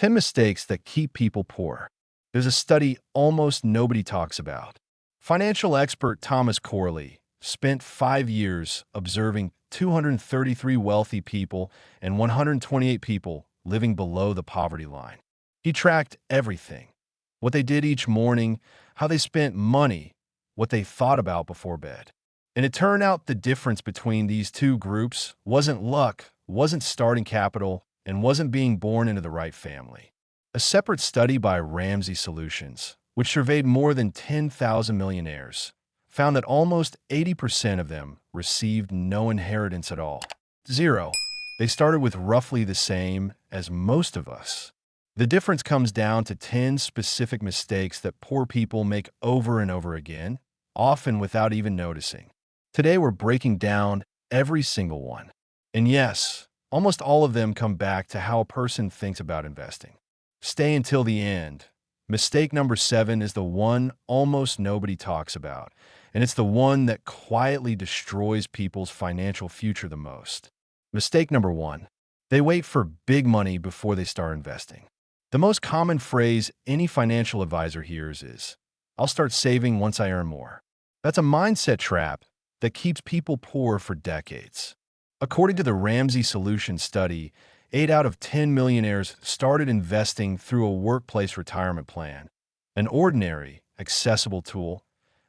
10 mistakes that keep people poor. There's a study almost nobody talks about. Financial expert Thomas Corley spent 5 years observing 233 wealthy people and 128 people living below the poverty line. He tracked everything: what they did each morning, how they spent money, what they thought about before bed. And it turned out the difference between these two groups wasn't luck, wasn't starting capital, and wasn't being born into the right family. A separate study by Ramsey Solutions, which surveyed more than 10,000 millionaires, found that almost 80% of them received no inheritance at all. Zero. They started with roughly the same as most of us. The difference comes down to 10 specific mistakes that poor people make over and over again, often without even noticing. Today we're breaking down every single one. And yes, almost all of them come back to how a person thinks about investing. Stay until the end. Mistake number 7 is the one almost nobody talks about, and it's the one that quietly destroys people's financial future the most. Mistake number 1. They wait for big money before they start investing. The most common phrase any financial advisor hears is, "I'll start saving once I earn more." That's a mindset trap that keeps people poor for decades. According to the Ramsey Solutions study, 8 out of 10 millionaires started investing through a workplace retirement plan, an ordinary, accessible tool,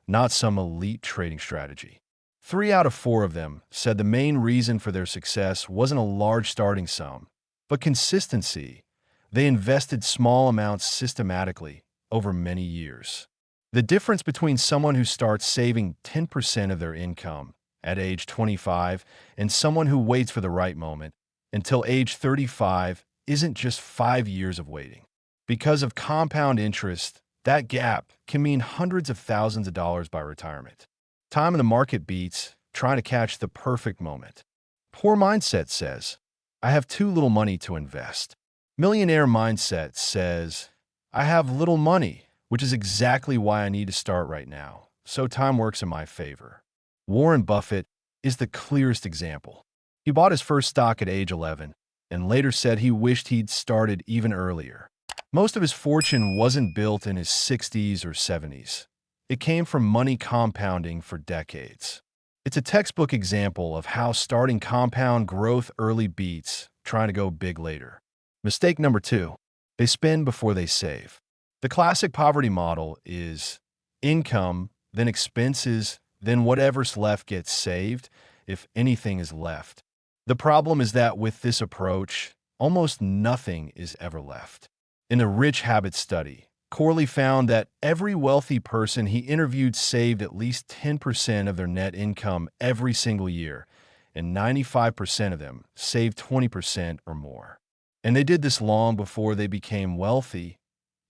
not some elite trading strategy. 3 out of 4 of them said the main reason for their success wasn't a large starting sum, but consistency. They invested small amounts systematically over many years. The difference between someone who starts saving 10% of their income at age 25 and someone who waits for the right moment until age 35 isn't just 5 years of waiting. Because of compound interest, that gap can mean hundreds of thousands of dollars by retirement. Time in the market beats trying to catch the perfect moment. Poor mindset says, "I have too little money to invest." Millionaire mindset says, "I have little money, which is exactly why I need to start right now, so time works in my favor." Warren Buffett is the clearest example. He bought his first stock at age 11 and later said he wished he'd started even earlier. Most of his fortune wasn't built in his 60s or 70s. It came from money compounding for decades. It's a textbook example of how starting compound growth early beats trying to go big later. Mistake number 2. They spend before they save. The classic poverty model is income, then expenses, then whatever's left gets saved, if anything is left. The problem is that with this approach, almost nothing is ever left. In a Rich Habits study, Corley found that every wealthy person he interviewed saved at least 10% of their net income every single year, and 95% of them saved 20% or more. And they did this long before they became wealthy,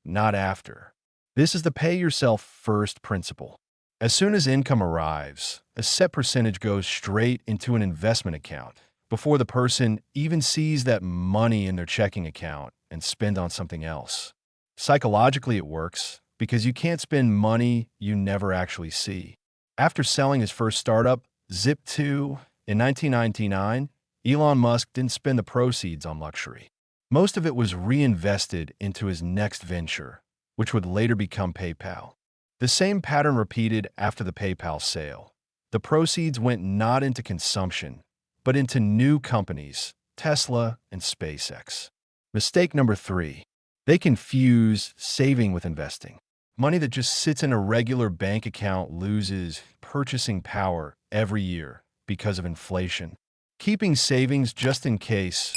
not after. This is the pay yourself first principle. As soon as income arrives, a set percentage goes straight into an investment account before the person even sees that money in their checking account and spend on something else. Psychologically, it works because you can't spend money you never actually see. After selling his first startup, Zip2, in 1999, Elon Musk didn't spend the proceeds on luxury. Most of it was reinvested into his next venture, which would later become PayPal. The same pattern repeated after the PayPal sale. The proceeds went not into consumption, but into new companies, Tesla and SpaceX. Mistake number 3. They confuse saving with investing. Money that just sits in a regular bank account loses purchasing power every year because of inflation. Keeping savings just in case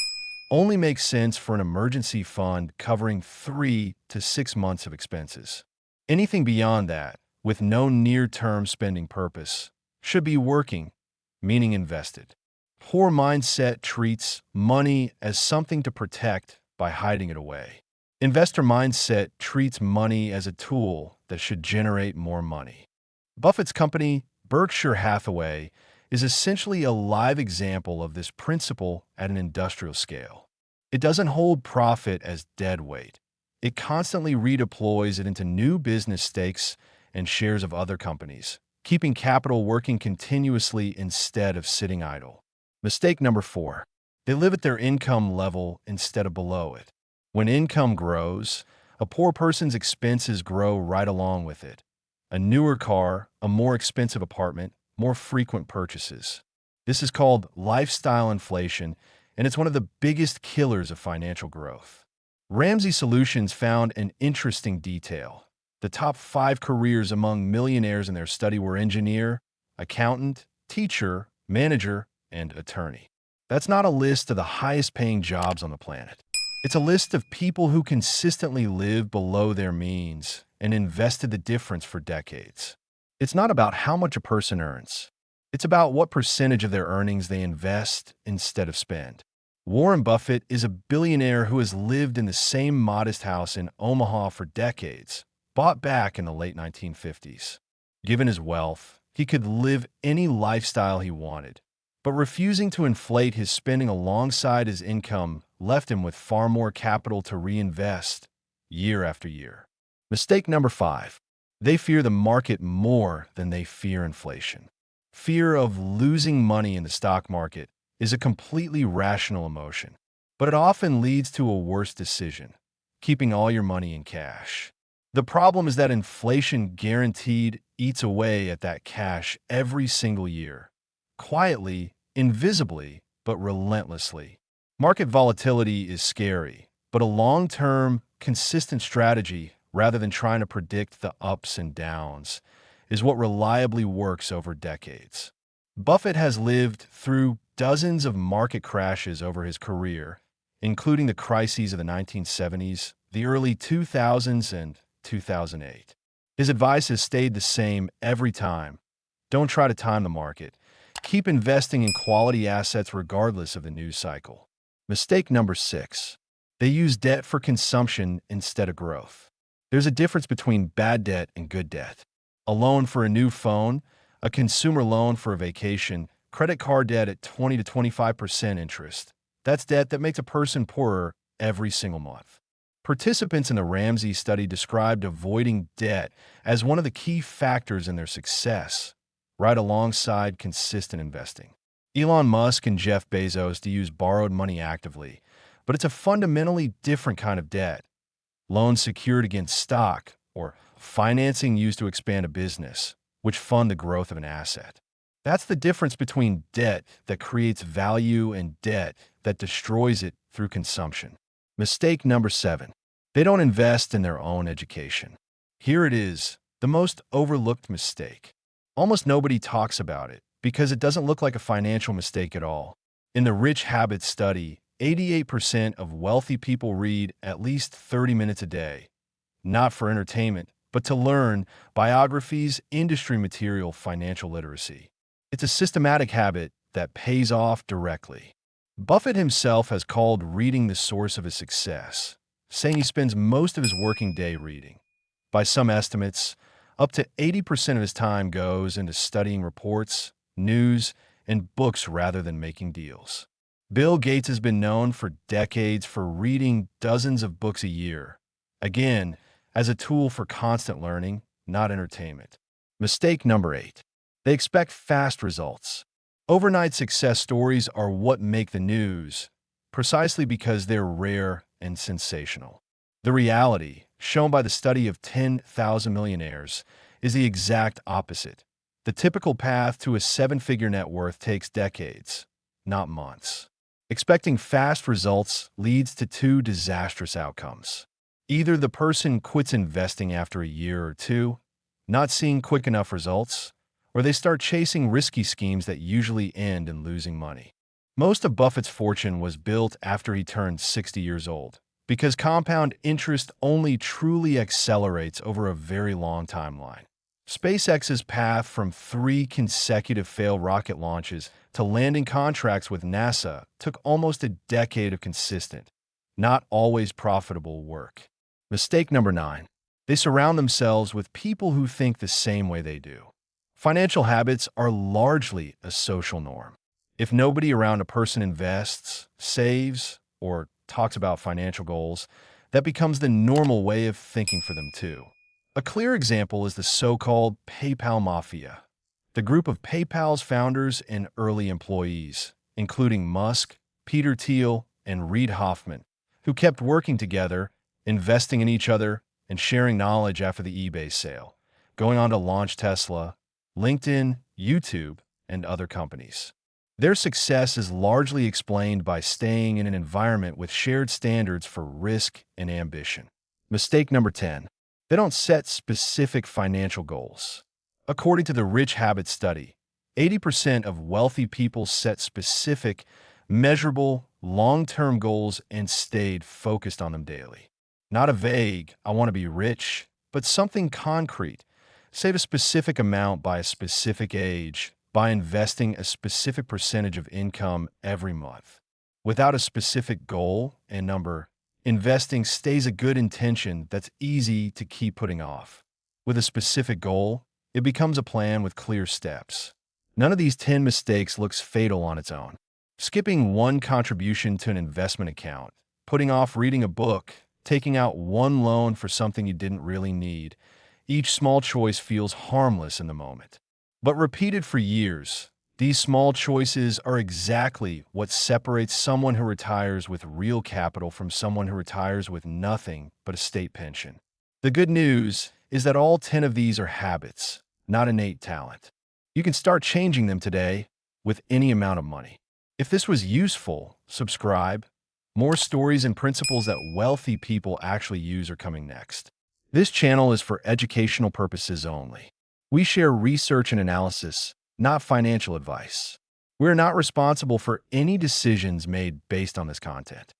only makes sense for an emergency fund covering 3 to 6 months of expenses. Anything beyond that, with no near-term spending purpose, should be working, meaning invested. Poor mindset treats money as something to protect by hiding it away. Investor mindset treats money as a tool that should generate more money. Buffett's company, Berkshire Hathaway, is essentially a live example of this principle at an industrial scale. It doesn't hold profit as dead weight. It constantly redeploys it into new business stakes and shares of other companies, keeping capital working continuously instead of sitting idle. Mistake number 4. They live at their income level instead of below it. When income grows, a poor person's expenses grow right along with it. A newer car, a more expensive apartment, more frequent purchases. This is called lifestyle inflation, and it's one of the biggest killers of financial growth. Ramsey Solutions found an interesting detail. The top 5 careers among millionaires in their study were engineer, accountant, teacher, manager, and attorney. That's not a list of the highest paying jobs on the planet. It's a list of people who consistently live below their means and invested the difference for decades. It's not about how much a person earns. It's about what percentage of their earnings they invest instead of spend. Warren Buffett is a billionaire who has lived in the same modest house in Omaha for decades, bought back in the late 1950s. Given his wealth, he could live any lifestyle he wanted, but refusing to inflate his spending alongside his income left him with far more capital to reinvest year after year. Mistake number 5. They fear the market more than they fear inflation. Fear of losing money in the stock market is a completely rational emotion, but it often leads to a worse decision, keeping all your money in cash. The problem is that inflation guaranteed eats away at that cash every single year, quietly, invisibly, but relentlessly. Market volatility is scary, but a long-term, consistent strategy, rather than trying to predict the ups and downs, is what reliably works over decades. Buffett has lived through dozens of market crashes over his career, including the crises of the 1970s, the early 2000s, and 2008. His advice has stayed the same every time. Don't try to time the market. Keep investing in quality assets regardless of the news cycle. Mistake number 6. They use debt for consumption instead of growth. There's a difference between bad debt and good debt. A loan for a new phone, a consumer loan for a vacation, credit card debt at 20 to 25% interest. That's debt that makes a person poorer every single month. Participants in the Ramsey study described avoiding debt as one of the key factors in their success, right alongside consistent investing. Elon Musk and Jeff Bezos use borrowed money actively, but it's a fundamentally different kind of debt. Loans secured against stock, or financing used to expand a business, which fund the growth of an asset. That's the difference between debt that creates value and debt that destroys it through consumption. Mistake number 7. They don't invest in their own education. Here it is, the most overlooked mistake. Almost nobody talks about it because it doesn't look like a financial mistake at all. In the Rich Habits study, 88% of wealthy people read at least 30 minutes a day, not for entertainment, but to learn biographies, industry material, financial literacy. It's a systematic habit that pays off directly. Buffett himself has called reading the source of his success, saying he spends most of his working day reading. By some estimates, up to 80% of his time goes into studying reports, news, and books rather than making deals. Bill Gates has been known for decades for reading dozens of books a year, again, as a tool for constant learning, not entertainment. Mistake number 8. They expect fast results. Overnight success stories are what make the news, precisely because they're rare and sensational. The reality, shown by the study of 10,000 millionaires, is the exact opposite. The typical path to a 7-figure net worth takes decades, not months. Expecting fast results leads to 2 disastrous outcomes. Either the person quits investing after a year or 2, not seeing quick enough results, or they start chasing risky schemes that usually end in losing money. Most of Buffett's fortune was built after he turned 60 years old, because compound interest only truly accelerates over a very long timeline. SpaceX's path from 3 consecutive failed rocket launches to landing contracts with NASA took almost a decade of consistent, not always profitable work. Mistake number 9. They surround themselves with people who think the same way they do. Financial habits are largely a social norm. If nobody around a person invests, saves, or talks about financial goals, that becomes the normal way of thinking for them too. A clear example is the so-called PayPal Mafia, the group of PayPal's founders and early employees, including Musk, Peter Thiel, and Reid Hoffman, who kept working together, investing in each other, and sharing knowledge after the eBay sale, going on to launch Tesla, LinkedIn, YouTube, and other companies. Their success is largely explained by staying in an environment with shared standards for risk and ambition. Mistake number 10. They don't set specific financial goals. According to the Rich Habits study, 80% of wealthy people set specific, measurable, long-term goals and stayed focused on them daily. Not a vague, I want to be rich, but something concrete. Save a specific amount by a specific age by investing a specific percentage of income every month. Without a specific goal and number, investing stays a good intention that's easy to keep putting off. With a specific goal, it becomes a plan with clear steps. None of these 10 mistakes looks fatal on its own. Skipping one contribution to an investment account, putting off reading a book, taking out one loan for something you didn't really need. Each small choice feels harmless in the moment. But repeated for years, these small choices are exactly what separates someone who retires with real capital from someone who retires with nothing but a state pension. The good news is that all 10 of these are habits, not innate talent. You can start changing them today with any amount of money. If this was useful, subscribe. More stories and principles that wealthy people actually use are coming next. This channel is for educational purposes only. We share research and analysis, not financial advice. We're not responsible for any decisions made based on this content.